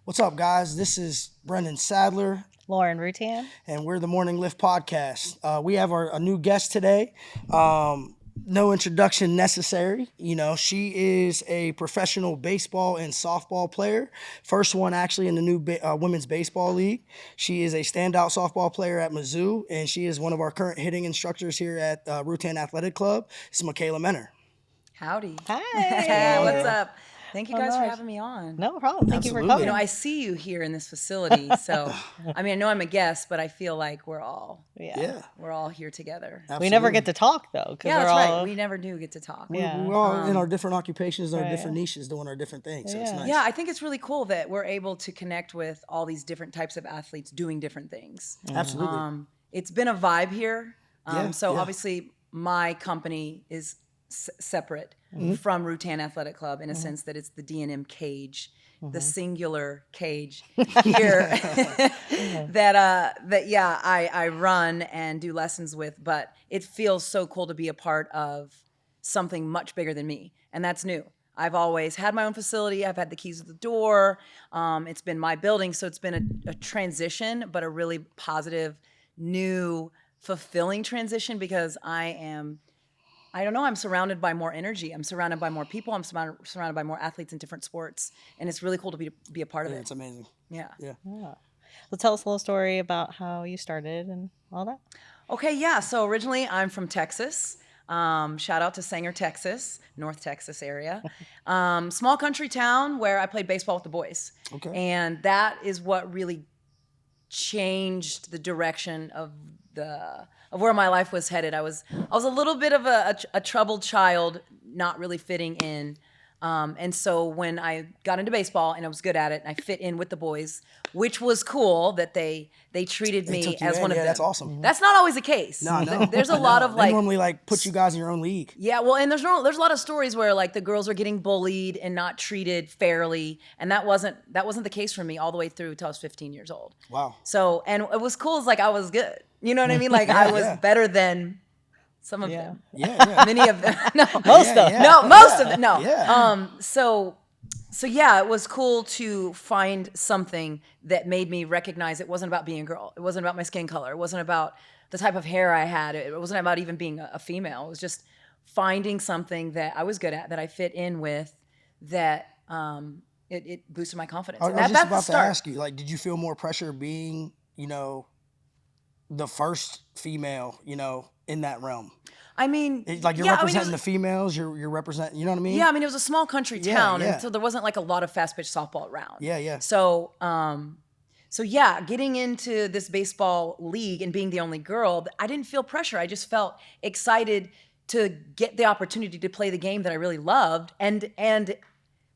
What's up, guys? This is Brendan Sadler, Lauren Rutan. and we're the Morning Lift Podcast. We have a new guest today. No introduction necessary. You know, she is a professional baseball and softball player. First one actually in the new women's baseball league. She is a standout softball player at Mizzou, and she is one of our current hitting instructors here at Rutan Athletic Club. This is Micaela Menner. Howdy. Hi. What's up? Thank you guys for nice. having me on. No problem. Thank you Absolutely. for coming. You know, I see you here in this facility, so I mean, I know I'm a guest, but I feel like we're all Yeah, here together. We never get to talk though. Yeah, that's right. We never do get to talk. Yeah. We're all in our different occupations, our Right. different niches, doing our different things. So it's nice. Yeah, I think it's really cool that we're able to connect with all these different types of athletes doing different things. Absolutely. It's been a vibe here. Yeah, So yeah. obviously my company is separate from Rutan Athletic Club in a sense that it's the D&M cage, the singular cage here that I run and do lessons with. But it feels so cool to be a part of something much bigger than me, and that's new. I've always had my own facility. I've had the keys to the door. It's been my building, so it's been a transition, but a really positive, new, fulfilling transition because I don't know, I'm surrounded by more energy. I'm surrounded by more people. I'm surrounded by more athletes in different sports, and it's really cool to be a part of Yeah, it. it's amazing. Yeah. Yeah. So tell us a little story about how you started and all that. Okay, yeah. So originally I'm from Texas. Shout out to Sanger, Texas, North Texas area. Small country town where I played baseball with the boys. Okay. And that is what really changed the direction of where my life was headed. I was a little bit of a troubled child, not really fitting in. And so when I got into baseball and I was good at it, and I fit in with the boys, which was cool that they treated me took you as in. one of Yeah, them. that's awesome. That's not always the case. No, no. There's a lot of They like normally put you guys in your own league. yeah, well, and there's a lot of stories where like the girls are getting bullied and not treated fairly, and that wasn't the case for me all the way through until I was 15 years old. Wow. So, and it was cool. Is like I was good. You know what I mean? Like I was yeah. better than some of them. Yeah. Many of them. No, Most of them. yeah. no, most of them. No. Yeah. So yeah, it was cool to find something that made me recognize it wasn't about being a girl. It wasn't about my skin color. It wasn't about the type of hair I had. It wasn't about even being a female. It was just finding something that I was good at, that I fit in with, that it boosted my confidence. I And was that's just the about to start. ask you, did you feel more pressure being, the first female, in that realm? I mean, You're yeah, I mean, representing the females, you're representing, you know what I mean? yeah, I mean, it was a small country town, yeah. and so there wasn't like a lot of fast pitch softball around. Yeah. So, so yeah, getting into this baseball league and being the only girl, I didn't feel pressure. I just felt excited to get the opportunity to play the game that I really loved and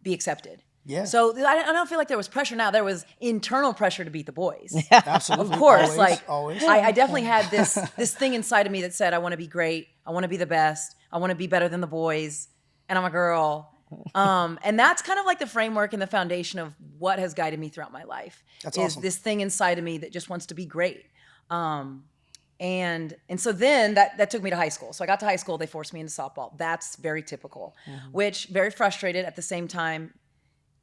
be accepted. Yeah. So I don't feel like there was pressure now. There was internal pressure to beat the boys. Absolutely. Of course, always. I definitely had this thing inside of me that said, I want to be great. I want to be the best. I want to be better than the boys. And I'm a girl. And that's kind of like the framework and the foundation of what has guided me throughout my life. That's is awesome. this thing inside of me that just wants to be great. And so then that took me to high school. So I got to high school. They forced me into softball. That's very typical, which very frustrated. At the same time,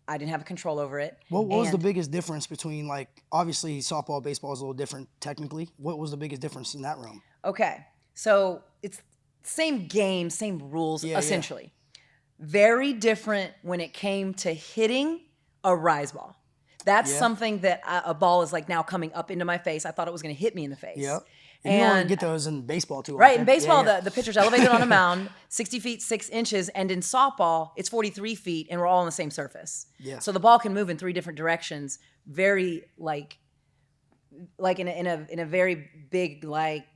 I didn't have control over it. What was the biggest difference between, obviously softball, baseball is a little different technically. What was the biggest difference in that realm? Okay, so it's same game, same rules, Yeah. essentially. Very different when it came to hitting a rise ball. That's something that a ball is like now coming up into my face. I thought it was going to hit me in the face. Yep. And you don't get those in baseball too Right, often. in baseball, Yeah. the pitcher's elevated on a mound, 60 feet, 6 inches, and in softball, it's 43 feet, and we're all on the same surface. Yeah. So the ball can move in 3 different directions, very, like in a very big,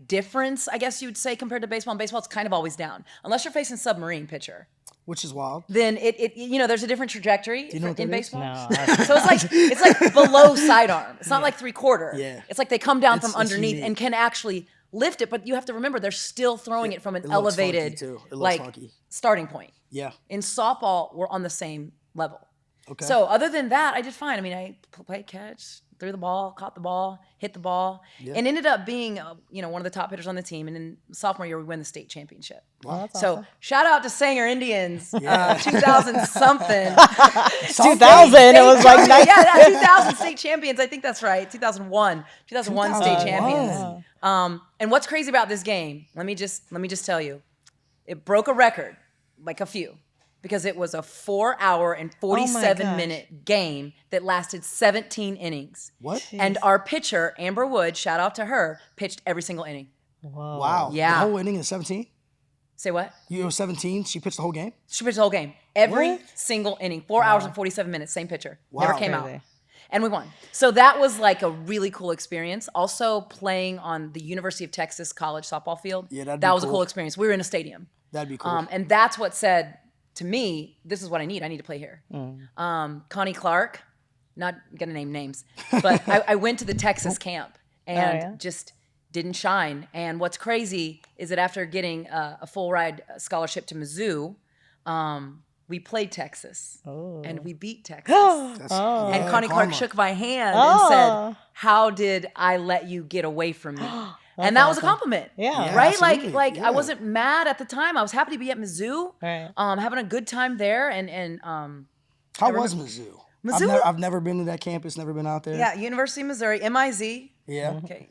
difference, I guess you would say, compared to baseball. In baseball, it's kind of always down. Unless you're facing submarine pitcher. Which is wild. Then it there's a different trajectory you know what in that is? baseball. No. So it's like below sidearm. It's not like 3/4. Yeah. It's like they come down from It's underneath unique. and can actually lift it, but you have to remember they're still throwing it from an It looks funky, elevated too. It looks funky. starting point. Yeah. In softball, we're on the same level. Okay. So other than that, I did fine. I mean, I played catch, threw the ball, caught the ball, hit the ball, and ended up being, one of the top hitters on the team. And then sophomore year, we win the state championship. Wow, that's So awesome. shout out to Sanger Indians, 2000 something. 2000. It was like yeah, 2000 state champions. I think that's right. 2001 state champions. And what's crazy about this game? Let me just tell you, it broke a record, like a few. Because it was a 4 hour and 47-minute game that lasted 17 innings. What? And our pitcher, Amber Wood, shout out to her, pitched every single inning. Whoa. Wow. Yeah. The whole inning is 17? Say what? You were 17, she pitched the whole game? She pitched the whole game. Every What? single inning. 4 hours and 47 minutes, same pitcher. Wow. Never came out. Crazy. And we won. So that was like a really cool experience. Also playing on the University of Texas college softball field. Yeah, that'd be that was a cool. cool experience. We were in a stadium. That'd be cool. And that's what said to me, this is what I need. I need to play here. Connie Clark, not gonna name names, but I went to the Texas camp and just didn't shine. And what's crazy is that after getting a full ride scholarship to Mizzou, we played Texas and we beat Texas. And Connie Clark shook my hand and said, "How did I let you get away from me?" And that was a compliment. Yeah. Right? absolutely. Like Yeah. I wasn't mad at the time. I was happy to be at Mizzou. Right. Having a good time there and How was Mizzou? Mizzou? I've never been to that campus, never been out there. yeah, University of Missouri, MIZ. Yeah. Okay.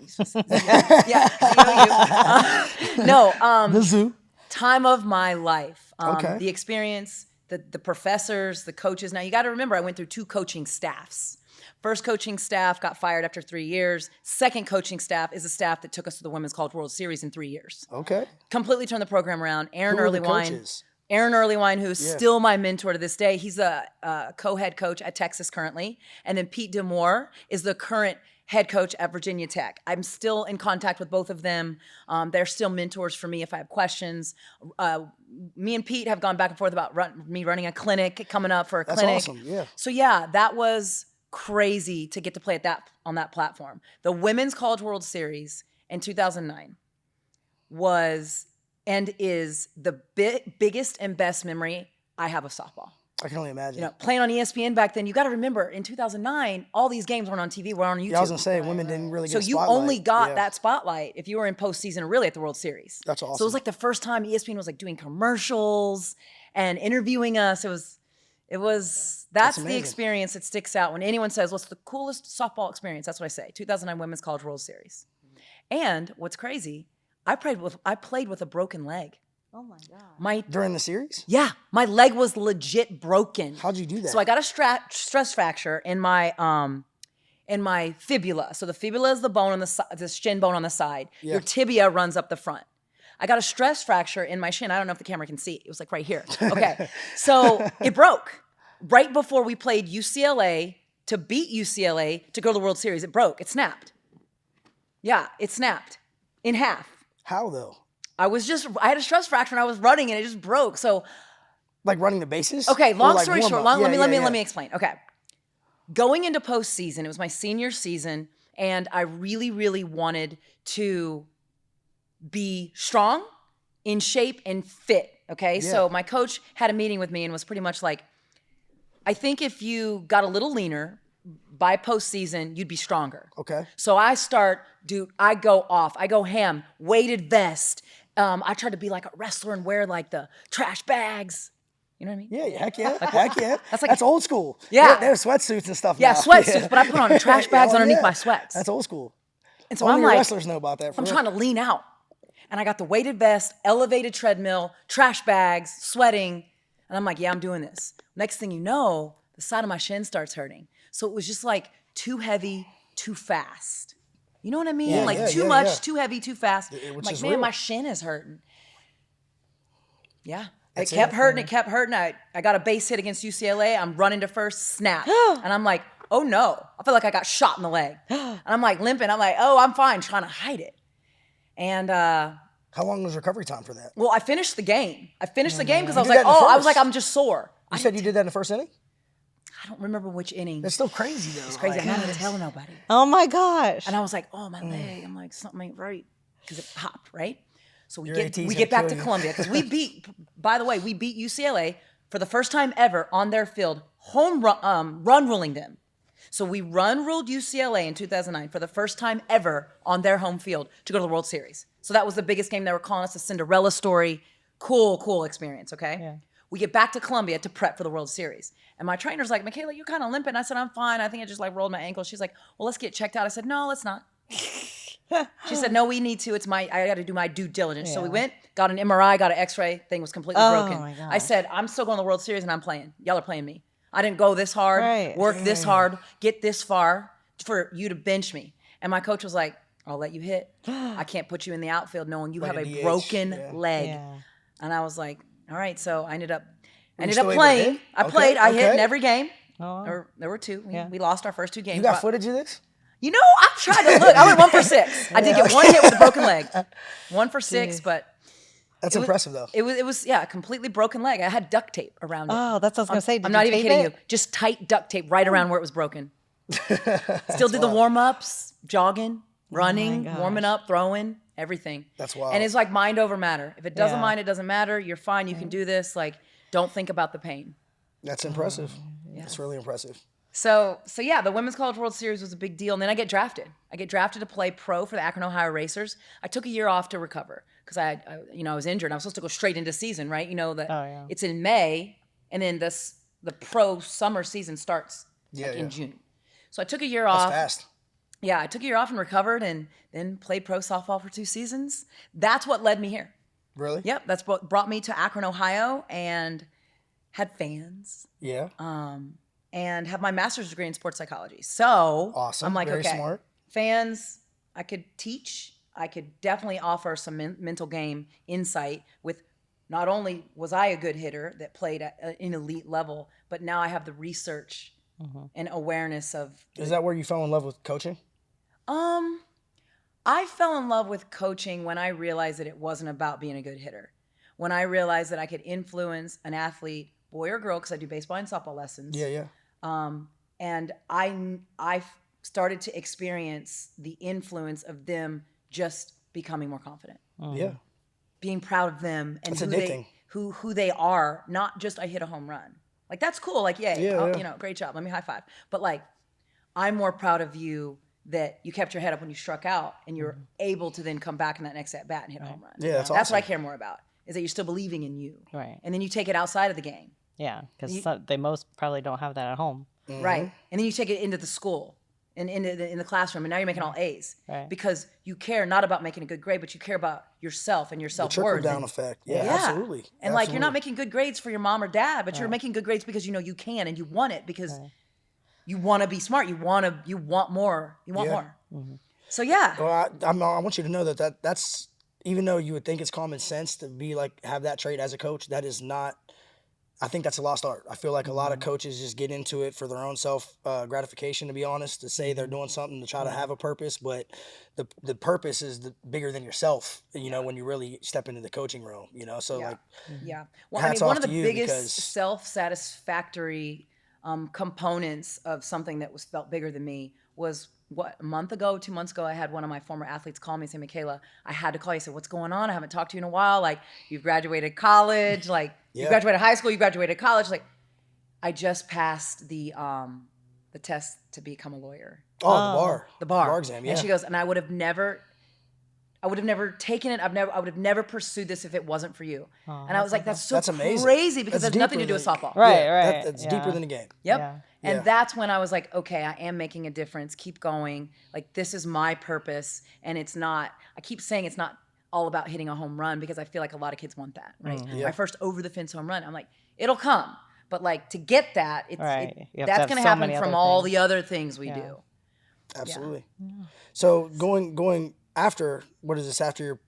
yeah, you. No, Mizzou. time of my life. Okay. The experience, the professors, the coaches. Now you got to remember, I went through 2 coaching staffs. First coaching staff got fired after 3 years. Second coaching staff is a staff that took us to the Women's College World Series in 3 years. Okay. Completely turned the program around. Who were the Earlywine. coaches? Aaron Earlywine, who's still my mentor to this day. He's a co-head coach at Texas currently. And then Pete Demore is the current head coach at Virginia Tech. I'm still in contact with both of them. They're still mentors for me if I have questions. Me and Pete have gone back and forth about me running a clinic, coming up for a That's clinic. awesome, yeah. So yeah, that was crazy to get to play on that platform. The Women's College World Series in 2009 was and is the biggest and best memory I have of softball. I can only imagine. Playing on ESPN back then, you got to remember in 2009, all these games weren't on TV, were on YouTube. Yeah, I was gonna say women didn't really get So a you spotlight. only got Yeah. that spotlight if you were in postseason or really at the World Series. That's So it awesome. was like the first time ESPN was like doing commercials and interviewing us. That's the amazing. experience that sticks out when anyone says, "What's the coolest softball experience?" That's what I say. 2009 Women's College World Series. And what's crazy, I played with a broken leg. Oh my God. During the series? My leg was legit broken. How'd you do that? So I got a stress fracture in my fibula. So the fibula is the bone on the shin bone on the side. Yeah. Your tibia runs up the front. I got a stress fracture in my shin. I don't know if the camera can see. It was like right here. Okay. So it broke right before we played UCLA to beat UCLA to go to the World Series. It broke. It snapped. Yeah, it snapped in half. How though? I had a stress fracture and I was running and it just broke. So Like running the bases? okay, Or long like story short, warm-up? let me explain. Okay. Going into postseason, it was my senior season, and I really, really wanted to be strong, in shape, and fit. Okay. Yeah. So my coach had a meeting with me and was pretty much like, I think if you got a little leaner by postseason, you'd be stronger. Okay. So I go off. I go ham, weighted vest. I tried to be like a wrestler and wear like the trash bags. You know what I mean? Yeah, heck yeah. Heck yeah. That's old school. Yeah. There's sweatsuits and stuff Yeah, now. sweatsuits, but I put on trash bags Oh, underneath yeah. my sweats. That's old school. And so Only I'm like, wrestlers know about that. I'm trying to lean out. And I got the weighted vest, elevated treadmill, trash bags, sweating. And I'm like, yeah, I'm doing this. Next thing you know, the side of my shin starts hurting. So it was just like too heavy, too fast. You know what I mean? Yeah, like yeah, too yeah, much, yeah. too heavy, too fast. Which I'm like, is man, real. my shin is hurting. Yeah. That's It kept it. hurting. It kept hurting. I got a base hit against UCLA. I'm running to first, snap. And I'm like, oh no. I feel like I got shot in the leg. And I'm like limping. I'm like, oh, I'm fine, trying to hide it. And How long was recovery time for that? well, I finished the game. Because I was did like, that in the oh, I was first. like, I'm just sore. You said you did that in the first inning? I don't remember which inning. That's still crazy though. It's crazy. Like, I'm not gonna tell nobody. Oh my gosh. And I was like, oh, my leg. I'm like, something ain't right. Because it popped, right? So we Your get AT's we gonna get back kill to you. Columbia. Because we beat UCLA for the first time ever on their field, run ruling them. So we ruled UCLA in 2009 for the first time ever on their home field to go to the World Series. So that was the biggest game. They were calling us a Cinderella story. Cool experience, okay? Yeah. We get back to Columbia to prep for the World Series. And my trainer's like, Micaela, you're kind of limping. I said, I'm fine. I think I just like rolled my ankle. She's like, well, let's get checked out. I said, no, let's not. She said, no, we need to. I got to do my due diligence. So we went, got an MRI, got an x-ray. Thing was completely broken. My gosh. I said, I'm still going to the World Series and I'm playing. Y'all are playing me. I didn't go this hard, Right. work this hard, get this far for you to bench me. And my coach was like, I'll let you hit. I can't put you in the outfield knowing you Like have a a DH, broken leg. Yeah. And I was like, all right. So I ended up still able to playing. hit? I Okay, played. I hit okay. in every game. Oh. Or there were two. Yeah. We lost our first two games. You got but- footage of this? You know, I tried to look. I went 1 for 6. I did get one hit with a broken leg. 1 for 6, but That's impressive, though. it was a completely broken leg. I had duct tape around it. Oh, that's what I was going to say. Did I'm not you even tape kidding it? you. Just tight duct tape right around where it was broken. Still did the warm-ups, jogging, running, gosh. warming up, throwing, everything. That's wild. And it's like mind over matter. If it doesn't Yeah. mind, it doesn't matter. You're fine. You can do this. Like, don't think about the pain. That's impressive. That's really impressive. So yeah, the Women's College World Series was a big deal. And then I get drafted. I get drafted to play pro for the Akron, Ohio Racers. I took a year off to recover because I was injured. I was supposed to go straight into season, right? You know that it's in May, and then the pro summer season starts in June. So I took a year off. That's fast. Yeah, I took a year off and recovered, and then played pro softball for 2 seasons. That's what led me here. Really? Yep, that's what brought me to Akron, Ohio, and had fans. Yeah. And have my master's degree in sports psychology. So Awesome. I'm like, Very okay, smart. fans, I could teach. I could definitely offer some mental game insight with not only was I a good hitter that played at an elite level, but now I have the research and awareness of. Is that where you fell in love with coaching? I fell in love with coaching when I realized that it wasn't about being a good hitter. When I realized that I could influence an athlete, boy or girl, because I do baseball and softball lessons. Yeah. And I started to experience the influence of them just becoming more confident, Yeah. being proud of them and That's addicting. who they are, not just I hit a home run. Like, that's cool. Like, yay, Yeah. Great job. Let me high five. But like, I'm more proud of you that you kept your head up when you struck out and you're able to then come back in that next at bat and hit a home run. Yeah, that's what awesome. I care more about, is that you're still believing in you. Right. And then you take it outside of the game. Yeah, because they most probably don't have that at home. Right. And then you take it into the school and in the classroom, and now you're making all A's. Right. Because you care not about making a good grade, but you care about yourself and your The self-worth. trickle down effect. Yeah, absolutely. And like, you're not making good grades for your mom or dad, but you're making good grades because you know you can and you want it because you want to be smart. You want more. You want more. So yeah. Well, I want you to know that's, even though you would think it's common sense to be like, have that trait as a coach, that is not, I think that's a lost art. I feel like a lot of coaches just get into it for their own self gratification, to be honest, to say they're doing something to try to have a purpose, but the purpose is bigger than yourself, when you really step into the coaching realm, so like, Yeah. Well, hats one off of the to you biggest because- self-satisfactory components of something that felt bigger than me was, a month ago, 2 months ago, I had one of my former athletes call me and say, Micaela, I had to call you. I said, what's going on? I haven't talked to you in a while. Like, you've graduated college. Like, you graduated high school. You graduated college. Like, I just passed the test to become a lawyer. Oh, The bar exam, yeah. And she goes, and I would have never taken it. I would have never pursued this if it wasn't for you. And I was like, that's amazing. crazy because That's it has nothing to do deeper with than- softball. Right, Yeah, right. That's yeah. deeper than the game. Yep. Yeah. And Yeah. that's when I was like, okay, I am making a difference. Keep going. Like, this is my purpose. And it's not, I keep saying it's not all about hitting a home run because I feel like a lot of kids want that, right? My first over the fence home run, I'm like, it'll come. But like, to get that, Right. You have to that's have going to so happen many from other all things. the other things we do. Absolutely. So going after, what is this, after your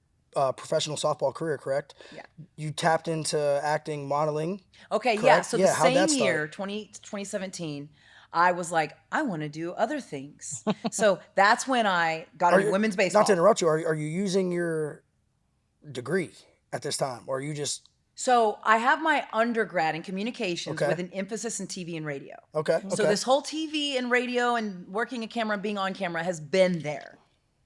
professional softball career, correct? Yeah. You tapped into acting, modeling. Okay, yeah. Correct? So Yeah, the how'd that same start? year, 2017, I was like, I want to do other things. So that's when I got into women's baseball. Not to interrupt you, are you using your degree at this time, or are you just So I have my undergrad in communications Okay. with an emphasis in TV and radio. okay? So this whole TV and radio and working a camera and being on camera has been there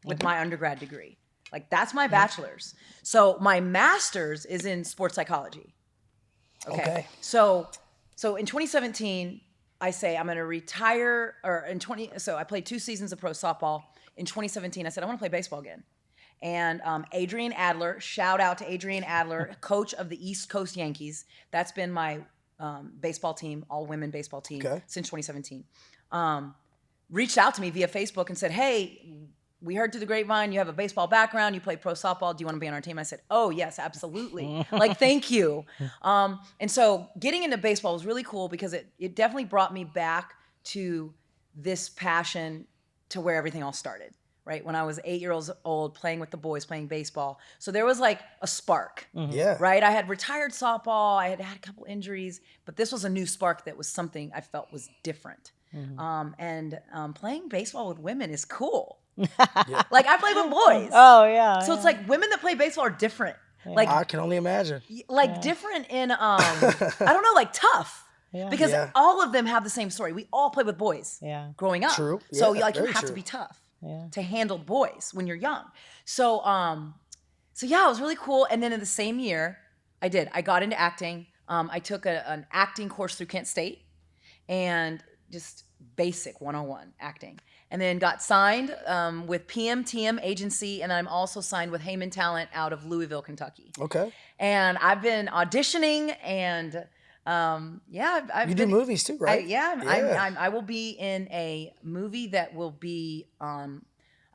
with my undergrad degree. Like, that's my bachelor's. So my master's is in sports psychology. Okay. Okay. So in 2017, I say I'm going to retire, or so I played 2 seasons of pro softball. In 2017, I said, I want to play baseball again. And Adrian Adler, shout out to Adrian Adler, coach of the East Coast Yankees. That's been my baseball team, all women baseball team since 2017. Reached out to me via Facebook and said, hey, we heard through the grapevine, you have a baseball background, you play pro softball, do you want to be on our team? I said, oh, yes, absolutely. Like, thank you. And so getting into baseball was really cool because it definitely brought me back to this passion to where everything all started, right? When I was 8 years old, playing with the boys, playing baseball. So there was like a spark, right? I had retired softball, I had had a couple injuries, but this was a new spark that was something I felt was different. Playing baseball with women is cool. Like, I play with boys. Oh, yeah. So it's like women that play baseball are different. Yeah. Like, I can only imagine. Like different in, I don't know, like tough. Yeah. Because all of them have the same story. We all played with boys growing up. True. So Yeah, like you very have true. to be tough Yeah. to handle boys when you're young. So yeah, it was really cool. And then in the same year, I got into acting. I took an acting course through Kent State and just basic 101 acting. And then got signed with PMTM Agency, and I'm also signed with Heyman Talent out of Louisville, Kentucky. Okay. And I've been auditioning, and I've You been, do movies too, right? I will be in a movie that will be I'm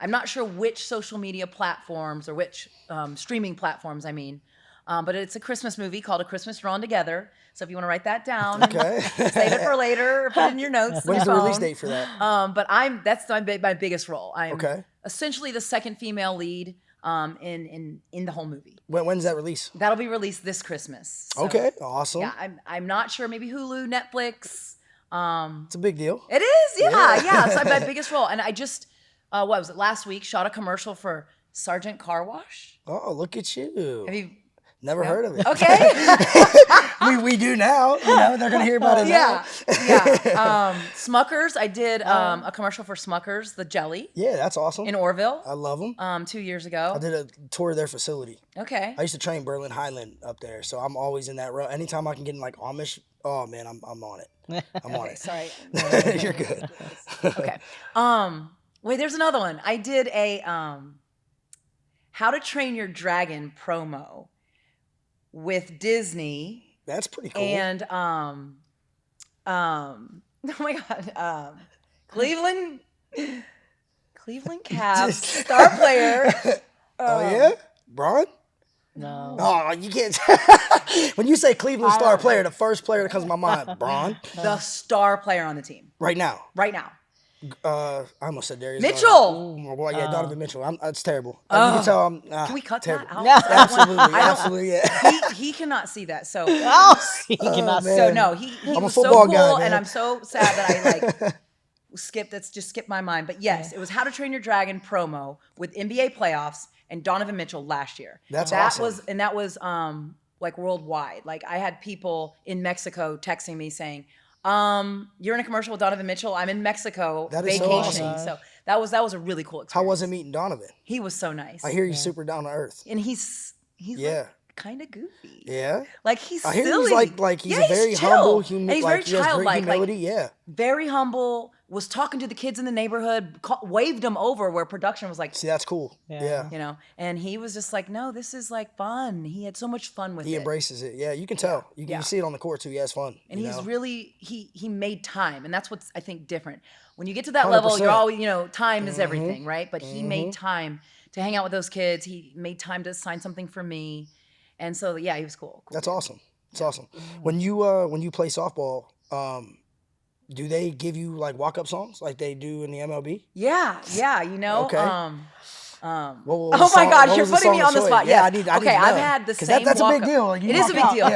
not sure which social media platforms or which streaming platforms, but it's a Christmas movie called A Christmas Drawn Together. So if you want to write that down, save it for later, or put it in your notes. When's the release date for that? But that's my biggest role. I'm essentially the second female lead in the whole movie. When's that release? That'll be released this Christmas. So, Okay, awesome. Yeah, I'm not sure. Maybe Hulu, Netflix. It's a big deal. It is, yeah. So my biggest role, and I just what was it last week? Shot a commercial for Sergeant Car Wash. Oh, look at you. Have you? Never heard of it. Okay. we do now. You know, they're gonna hear about it now. Smuckers. I did a commercial for Smuckers, the jelly. Yeah, that's awesome. In Orville. I love them. 2 years ago. I did a tour of their facility. Okay. I used to train Berlin Highland up there, so I'm always in that row. Anytime I can get in like Amish, oh man, I'm on it. I'm on it. Sorry. You're good. Okay. Wait, there's another one. I did a How to Train Your Dragon promo with Disney. That's pretty cool. And oh my God, Cleveland Cavs star player. Oh yeah, Braun? No. Oh, you can't. When you say Cleveland star player, the first player that comes to my mind, Braun. The star player on the team Right now. I almost said Darius Mitchell. Oh, well, yeah, Donovan Mitchell. That's terrible. You can tell I'm. Can we cut terrible. that out? Absolutely, yeah. He cannot see that. So He cannot man. so no, he I'm a was so football cool, guy, man. and I'm so sad that I skipped my mind. But yes, it was How to Train Your Dragon promo with NBA playoffs and Donovan Mitchell last year. That's that awesome. That was like worldwide. Like, I had people in Mexico texting me saying, you're in a commercial with Donovan Mitchell. I'm in Mexico vacationing. So that was a really cool experience. How was it meeting Donovan? He was so nice. I hear he's super down to earth. And he's like kind of goofy. Yeah. Like, he's I hear silly. he's a very humble human. And he's very he has great childlike. humility. Very humble. Was talking to the kids in the neighborhood. Waved them over where production was like. See, that's cool. Yeah. You know, and he was just like, no, this is like fun. He had so much fun with it. He embraces it. Yeah, you can tell. You can see it on the court too. He has fun. And he's really he made time, and that's what's I think different. When you get to that level, you're always time is everything, right? But he made time to hang out with those kids. He made time to sign something for me, and so yeah, he was cool. That's awesome. It's awesome. When you play softball, do they give you like walk-up songs like they do in the MLB? Yeah. Okay. Oh my God, you're putting me on the spot. Yeah, Yes. I need to Okay, know. I've had the same. That's a big walk-up. deal. Like, It is a big walk deal.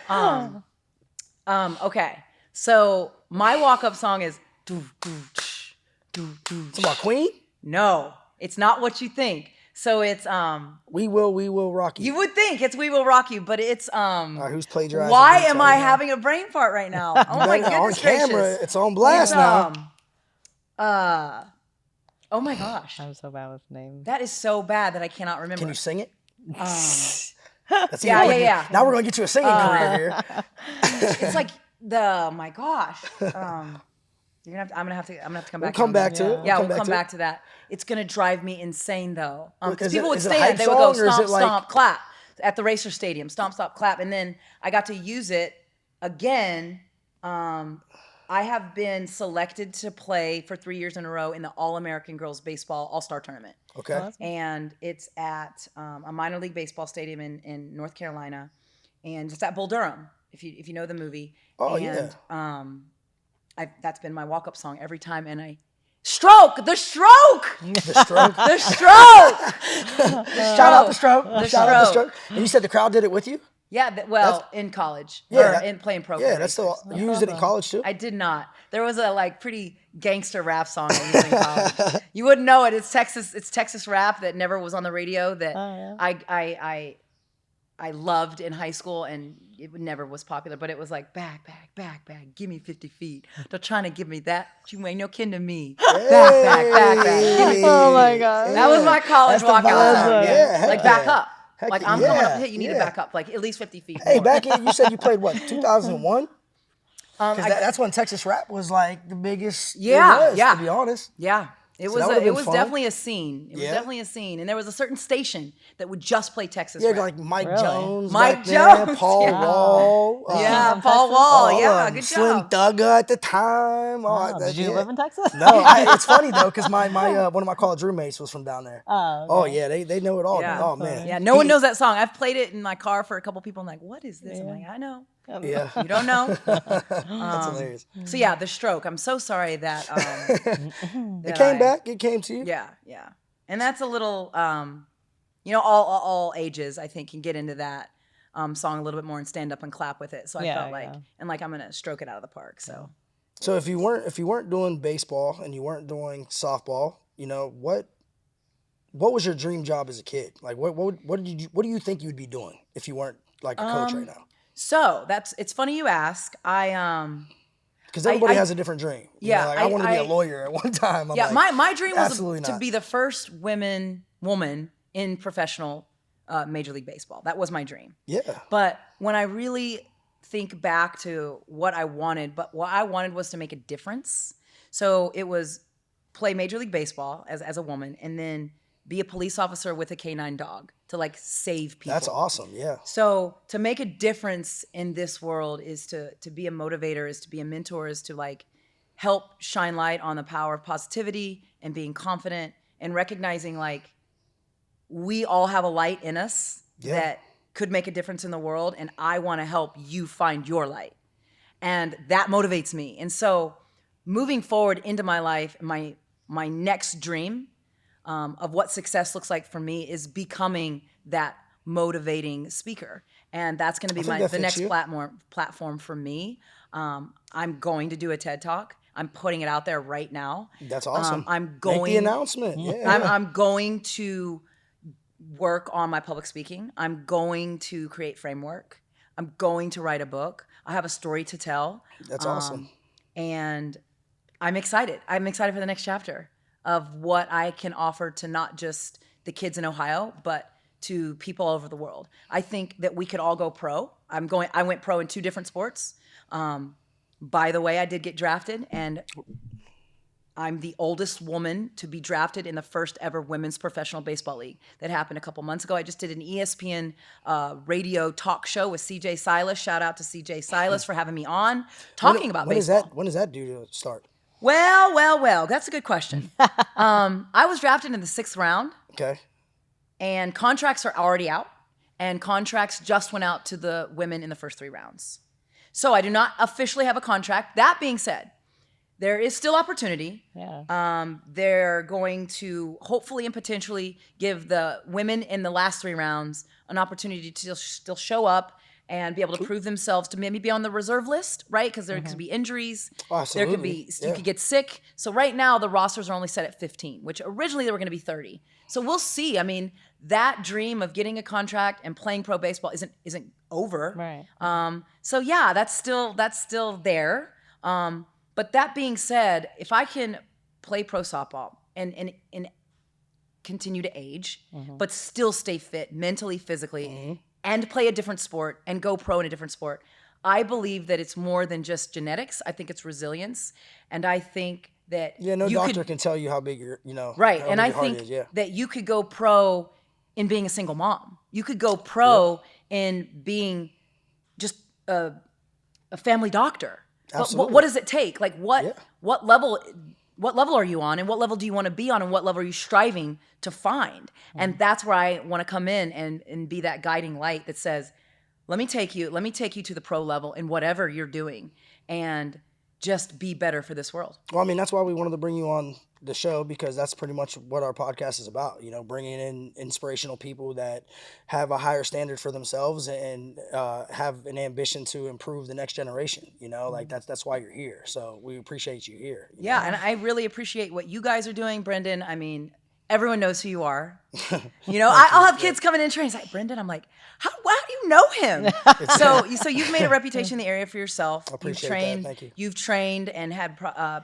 out. Yeah. Okay, so my walk-up song is. It's about Queen. No, it's not what you think. So it's We will rock you. You would think it's "We Will Rock You," but it's All right, who's plagiarizing? Why who's am I saying that? having a brain fart right now? Oh my On goodness camera, gracious. it's on blast now. Oh my gosh, I'm so bad with names. that is so bad that I cannot remember. Can you sing it? Um, That's Yeah, even- yeah. Now we're gonna get you a singing career here. it's like my gosh. I'm gonna have to come back. We'll come back to it. Yeah, we'll come back to that. It's gonna drive me insane though. Because people would is it a hype stand, they would go song, or is stomp, it like- stomp, clap at the Racer Stadium, stomp, stomp, clap, and then I got to use it again. I have been selected to play for 3 years in a row in the All-American Girls Baseball All-Star Tournament. Okay. And it's at a minor league baseball stadium in North Carolina, and it's at Bull Durham. If you know the movie. Oh, and, yeah. That's been my walk-up song every time, and the stroke, The stroke. the stroke. Shout out the stroke. Shout out the stroke. stroke. And you said the crowd did it with you? Yeah, in college, in playing pro. Yeah, that's still. You used it in college too. I did not. There was a pretty gangster rap song I used in college. You wouldn't know it. It's Texas rap that never was on the radio that I loved in high school, and it never was popular, but it was like, back, give me 50 feet. They're trying to give me that. You ain't no kin to me. Back. Give me 50 Oh my God. That was my college That's the walkout vibe. song. Yeah, Like, heck back yeah. up. Heck Like, I'm yeah. coming up to hit, you need to Yeah. back up, like, at least 50 feet. Hey, more. back in, you said you played what, 2001? Because I- that's when Texas rap was like the biggest. Yeah, it was, yeah. to be honest. Yeah. It So was that would've been fun. definitely a scene. It was Yeah. definitely a scene. And there was a certain station that would just play Texas Yeah, rap. like Mike Really? Jones. Mike back then, Jones, Paul yeah. Wall. Yeah, From Paul Texas? Wall. Yeah, good Slim job. Thugger at the time. Wow, did you live in Texas? No, it's funny though, because my one of my college roommates was from down there. Oh, Oh okay. yeah, they know it all. Yeah. Man. Oh man. Yeah, no one knows that song. I've played it in my car for a couple people. I'm like, what is this? I'm like, I know. Yeah. You don't know? That's hilarious. So yeah, the stroke. I'm so sorry that It came back. It came to you. Yeah. And that's a little all ages I think can get into that song a little bit more and stand up and clap with it. So I felt like I'm gonna stroke it out of the park. So So if you weren't doing baseball and you weren't doing softball, what was your dream job as a kid? Like what do you think you'd be doing if you weren't like a coach right now? So it's funny you ask. Because everybody I- has a different dream. Yeah, I wanted to be a lawyer at one time. I'm Yeah, like, my dream was absolutely to not. be the first woman in professional Major League Baseball. That was my dream. Yeah. But when I really think back to what I wanted was to make a difference. So it was play Major League Baseball as a woman, and then be a police officer with a canine dog to like save people. That's awesome. Yeah. So to make a difference in this world is to be a motivator, is to be a mentor, is to like help shine light on the power of positivity and being confident and recognizing like we all have a light in us that could make a difference in the world, and I want to help you find your light. And that motivates me. And so moving forward into my life, my next dream of what success looks like for me is becoming that motivating speaker. And that's going to be the next platform for me. I'm going to do a TED Talk. I'm putting it out there right now. That's awesome. Make the announcement. Yeah. I'm going to work on my public speaking. I'm going to create framework. I'm going to write a book. I have a story to tell. That's awesome. And I'm excited. I'm excited for the next chapter of what I can offer to not just the kids in Ohio, but to people all over the world. I think that we could all go pro. I went pro in 2 different sports. By the way, I did get drafted, and I'm the oldest woman to be drafted in the first ever women's professional baseball league. That happened a couple months ago. I just did an ESPN radio talk show with CJ Silas. Shout out to CJ Silas for having me on talking about baseball. When is that due to start? Well. That's a good question. I was drafted in the 6th round, Okay. and contracts are already out, and contracts just went out to the women in the first 3 rounds. So I do not officially have a contract. That being said, there is still opportunity. Yeah. They're going to hopefully and potentially give the women in the last 3 rounds an opportunity to still show up and be able to prove themselves, to maybe be on the reserve list, right? Because there could be injuries. Absolutely. There could be, you could get sick. So right now the rosters are only set at 15, which originally they were going to be 30. So we'll see. I mean, that dream of getting a contract and playing pro baseball isn't over. Right. So yeah, that's still there. But that being said, if I can play pro softball and continue to age, but still stay fit mentally, physically, and play a different sport and go pro in a different sport, I believe that it's more than just genetics. I think it's resilience. And I think that no doctor can tell you how big your, right. how And big I your heart think is. Yeah. that you could go pro in being a single mom. You could go pro in being just a family doctor. Absolutely. But what does it take? Like Yeah. what level are you on, and what level do you want to be on, and what level are you striving to find? And that's where I want to come in and be that guiding light that says, let me take you to the pro level in whatever you're doing, and just be better for this world. Well, I mean, that's why we wanted to bring you on the show, because that's pretty much what our podcast is about. Bringing in inspirational people that have a higher standard for themselves and have an ambition to improve the next generation. Like that's why you're here. So we appreciate you here. Yeah, and I really appreciate what you guys are doing, Brendan. I mean, everyone knows who you are. I'll have kids coming in and training. Like, Brendan, I'm like, how do you know him? So you've made a reputation in the area for yourself. I appreciate that. Thank you. You've trained and had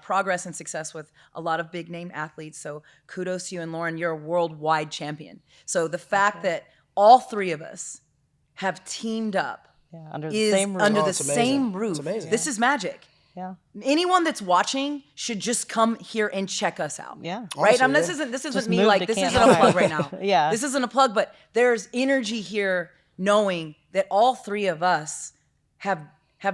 progress and success with a lot of big name athletes. So kudos to you. And Lauren, you're a worldwide champion. So the fact that all three of us have teamed up under the same roof. Under the it's amazing. same roof. It's amazing. This is magic. Yeah. Anyone that's watching should just come here and check us out. Yeah. Right? Honestly, This isn't Just me move like to this isn't Canada. a plug right now. Yeah. This isn't a plug, but there's energy here knowing that all three of us have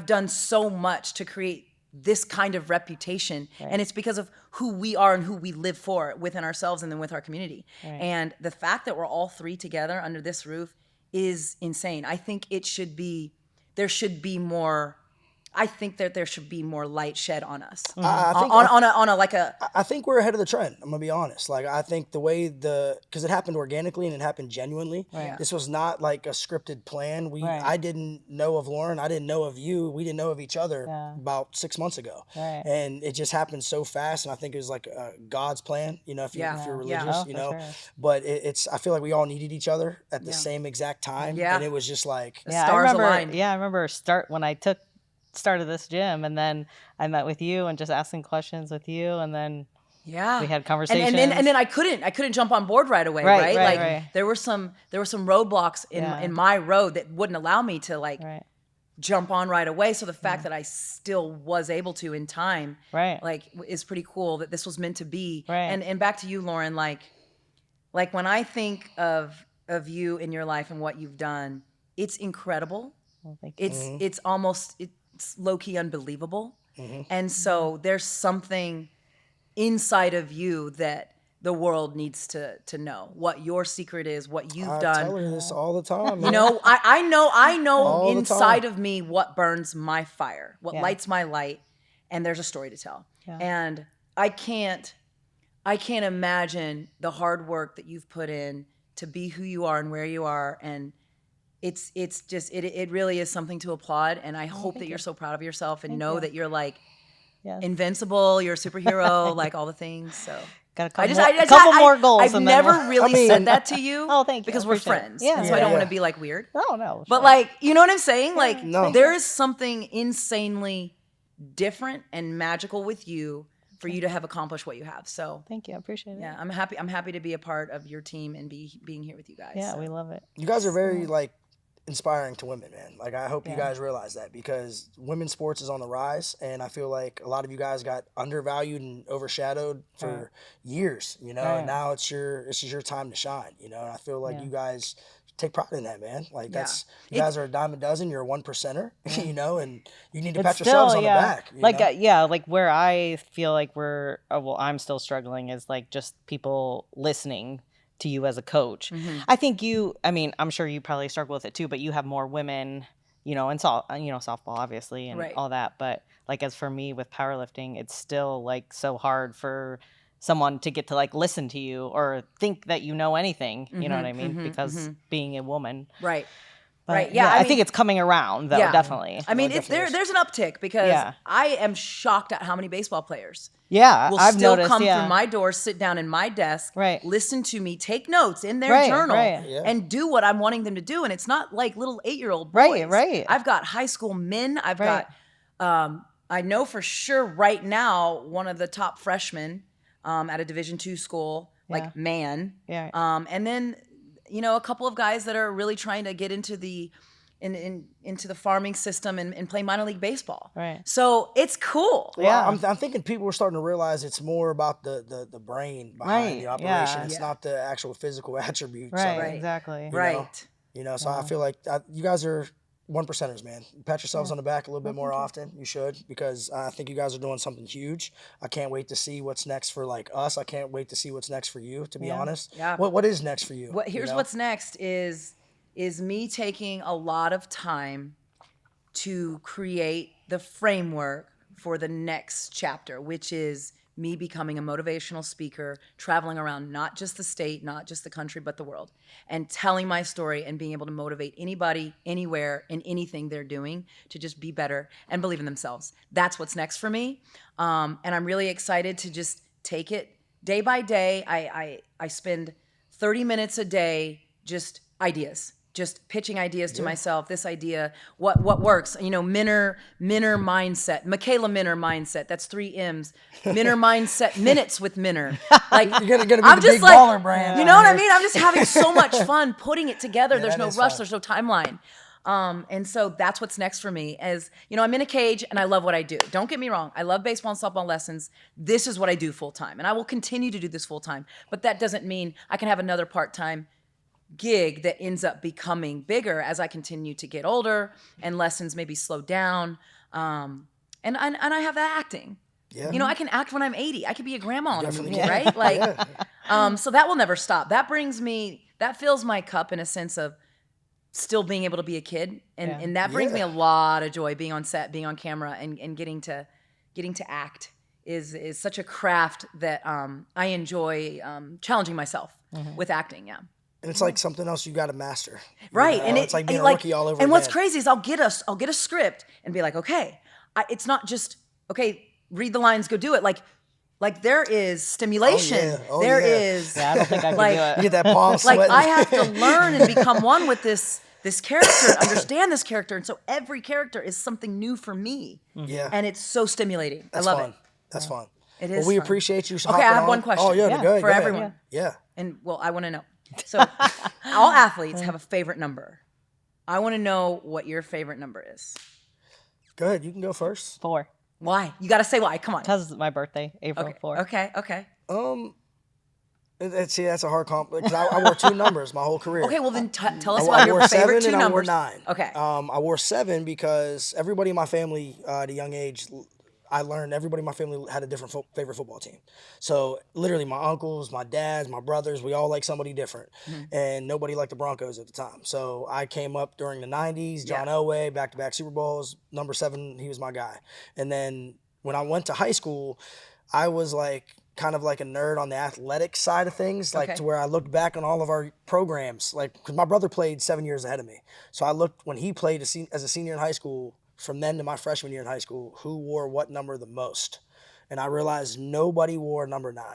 done so much to create this kind of reputation. Right. And it's because of who we are and who we live for within ourselves and then with our community. Right. And the fact that we're all three together under this roof is insane. I think there should be more light shed on us. I think we're ahead of the trend. I'm gonna be honest. Like, I think the way because it happened organically and it happened genuinely. Right. This was not like a scripted plan. Right. I didn't know of Lauren. I didn't know of you. We didn't know of each other about 6 months ago. Right. And it just happened so fast. And I think it was like God's plan. If you're religious, Oh, for sure. But I feel like we all needed each other at the same exact time. Yeah. And it was just like stars aligned. Yeah, I remember when I started this gym, and then I met with you and just asking questions with you, and then we had conversations. And then I couldn't jump on board right away, right? Right. There were some roadblocks in my road that wouldn't allow me to jump on right away. So the fact that I still was able to in time, is pretty cool that this was meant to be. Right. And back to you, Lauren, like when I think of you in your life and what you've done, it's incredible. Well, thank you. It's almost low-key unbelievable. And so there's something inside of you that the world needs to know what your secret is, what you've done. I tell her this all the time. I know All the inside time. of me what burns my fire, what lights my light, and there's a story to tell. Yeah. And I can't imagine the hard work that you've put in to be who you are and where you are, and it's just it really is something to applaud. And I hope that you're so proud of yourself and know that you're like invincible, you're a superhero, like all the things. So got a couple more goals. I've never really said that to you. Oh, thank you. Because I we're appreciate it. friends. Yeah. So I don't want to be like weird. No. But sure. you know what I'm saying? No. There is something insanely different and magical with you for you to have accomplished what you have. So Thank you. I appreciate it. yeah, I'm happy to be a part of your team and being here with you guys. Yeah, so. we love it. You guys are very inspiring to women, man. I hope you guys realize that, because women's sports is on the rise, and I feel like a lot of you guys got undervalued and overshadowed for years, and now it's your time to shine, and I feel like you guys take pride in that, man. You guys are a dime a dozen, you're a 1%er, and you need to pat yourselves on the back. Where I feel like I'm still struggling is just people listening to you as a coach. I think I'm sure you probably struggle with it too, but you have more women, in softball obviously and all that. But as for me with powerlifting, it's still so hard for someone to get to listen to you or think that you know anything, you know what I mean? Because being a woman. Right. But, right. Yeah. I think it's coming around though, definitely. I mean, there's an uptick because I am shocked at how many baseball players will I've still noticed, come through my door, sit down in my desk, listen to me, take notes in their journal, and do what I'm wanting them to do. And it's not like little 8-year-old boys. Right. I've got high school men. I've got, I know for sure right now, one of the top freshmen at a Division II school, man. Yeah. And then, a couple of guys that are really trying to get into the into the farming system and play minor league baseball. Right. So it's cool. Well, Yeah. I'm thinking people are starting to realize it's more about the brain behind the Right, operation. yeah. It's not the actual physical attributes. Right, Of it, exactly. you know? Right. So I feel like you guys are 1%ers, man. Pat yourselves on the back a little bit more often. You should, because I think you guys are doing something huge. I can't wait to see what's next for like us. I can't wait to see what's next for you, to be honest. Yeah. What is next for you? Here's what's next is me taking a lot of time to create the framework for the next chapter, which is me becoming a motivational speaker, traveling around not just the state, not just the country, but the world, and telling my story and being able to motivate anybody, anywhere, in anything they're doing to just be better and believe in themselves. That's what's next for me. And I'm really excited to just take it day by day. I spend 30 minutes a day just ideas. Just pitching ideas to myself. This idea, what works? Minner mindset, Micaela Minner mindset. That's 3 M's. Minner mindset, minutes with Minner. Like You're gonna be I'm the just big like, baller brand. you know what I mean? I'm just having so much fun putting it together. There's that no is rush. fun. There's no timeline. And so that's what's next for me. As I'm in a cage and I love what I do. Don't get me wrong. I love baseball and softball lessons. This is what I do full time, and I will continue to do this full time. But that doesn't mean I can have another part-time gig that ends up becoming bigger as I continue to get older and lessons maybe slow down. And I have that acting. Yeah. I can act when I'm 80. I could be a grandma on a Definitely movie, can. right? Like, so that will never stop. That fills my cup in a sense of still being able to be a kid. And that brings me a lot of joy, being on set, being on camera, and getting to act is such a craft that I enjoy challenging myself with acting. Yeah. And it's like something else you got to master. Right. And it's like being a rookie all over And what's again. crazy is I'll get a script and be like, okay, it's not just, okay, read the lines, go do it. Like there is stimulation. There is. Yeah, I don't think I could Like- do it. You get that palm sweat. Like I have to learn and become one with this character and understand this character. And so every character is something new for me. Yeah. And it's so stimulating. That's I love fun. it. That's fun. It Well, is we fun. appreciate you. Okay, I have hopping one on. question. Oh, yeah, Yeah, go ahead, for go ahead. everyone. Yeah. And well, I want to know. So all athletes have a favorite number. I want to know what your favorite number is. Go ahead. You can go first. 4. Why? You got to say why. Come on. Because it's my birthday, April 4th. Okay. See, that's a hard comp because I wore 2 numbers my whole career. Okay, well then tell us I about your wore favorite 7 2 and numbers. I wore 9. Okay. I wore 7 because everybody in my family at a young age, I learned everybody in my family had a different favorite football team. So literally my uncles, my dads, my brothers, we all like somebody different. And nobody liked the Broncos at the time. So I came up during the 90s, John Elway, back-to-back Super Bowls, number 7, he was my guy. And then when I went to high school, I was like kind of like a nerd on the athletic side of things, like Okay. to where I looked back on all of our programs, like because my brother played 7 years ahead of me. So I looked when he played as a senior in high school, from then to my freshman year in high school, who wore what number the most. And I realized nobody wore number 9.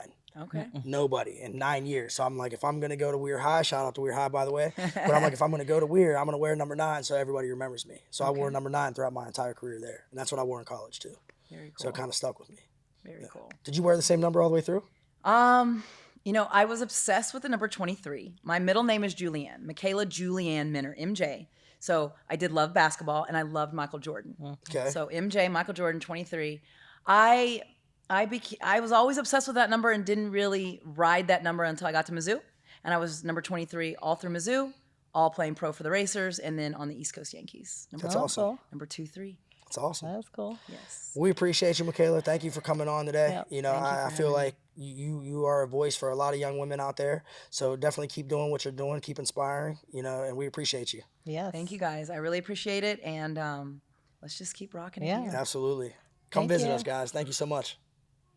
Okay. Nobody in 9 years. So I'm like, if I'm going to go to Weir High, shout out to Weir High, by the way. But I'm like, if I'm going to go to Weir, I'm going to wear number 9 so everybody remembers me. So I wore number 9 throughout my entire career there. And that's what I wore in college too. Very cool. So it kind of stuck with me. Very cool. Did you wear the same number all the way through? I was obsessed with the number 23. My middle name is Julianne, Micaela Julianne Minner, MJ. So I did love basketball and I loved Michael Jordan. Okay. So MJ, Michael Jordan, 23. I was always obsessed with that number and didn't really ride that number until I got to Mizzou. And I was number 23 all through Mizzou, all playing pro for the Racers, and then on the East Coast Yankees. That's awesome. Number 2-3. That's awesome. That's cool. Yes. We appreciate you, Micaela. Thank you for coming on today. Yep. I feel like you are a voice for a lot of young women out there. So definitely keep doing what you're doing, keep inspiring, and we appreciate you. Yes. Thank you guys. I really appreciate it. And let's just keep rocking it Yeah. here. Absolutely. Come Thank visit you. us, guys. Thank you so much.